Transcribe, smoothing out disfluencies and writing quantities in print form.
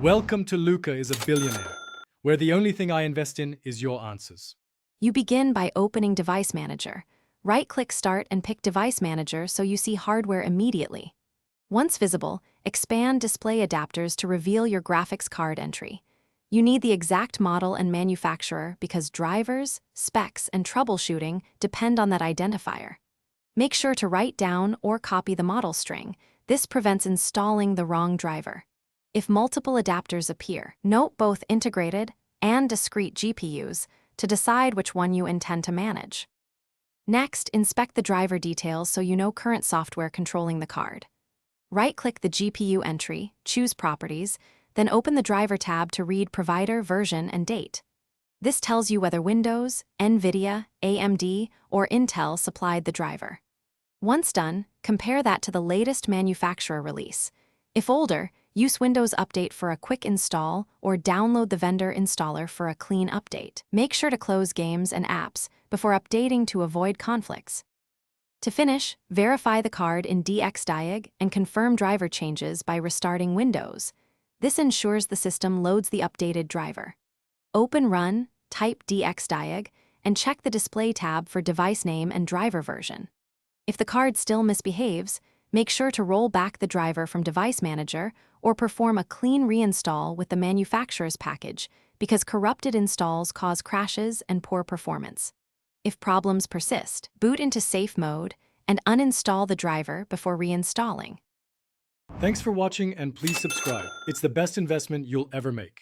Welcome to Luca is a Billionaire, where the only thing I invest in is your answers. You begin by opening Device Manager. Right-click Start and pick Device Manager so you see hardware immediately. Once visible, expand Display Adapters to reveal your graphics card entry. You need the exact model and manufacturer because drivers, specs, and troubleshooting depend on that identifier. Make sure to write down or copy the model string. This prevents installing the wrong driver. If multiple adapters appear, note both integrated and discrete GPUs to decide which one you intend to manage. Next, inspect the driver details so you know current software controlling the card. Right-click the GPU entry, choose Properties, then open the Driver tab to read Provider, Version, and Date. This tells you whether Windows, NVIDIA, AMD, or Intel supplied the driver. Once done, compare that to the latest manufacturer release. If older, use Windows Update for a quick install or download the vendor installer for a clean update. Make sure to close games and apps before updating to avoid conflicts. To finish, verify the card in DXDiag and confirm driver changes by restarting Windows. This ensures the system loads the updated driver. Open Run, type DXDiag, and check the Display tab for device name and driver version. If the card still misbehaves, make sure to roll back the driver from Device Manager or perform a clean reinstall with the manufacturer's package because corrupted installs cause crashes and poor performance. If problems persist, boot into safe mode and uninstall the driver before reinstalling. Thanks for watching and please subscribe. It's the best investment you'll ever make.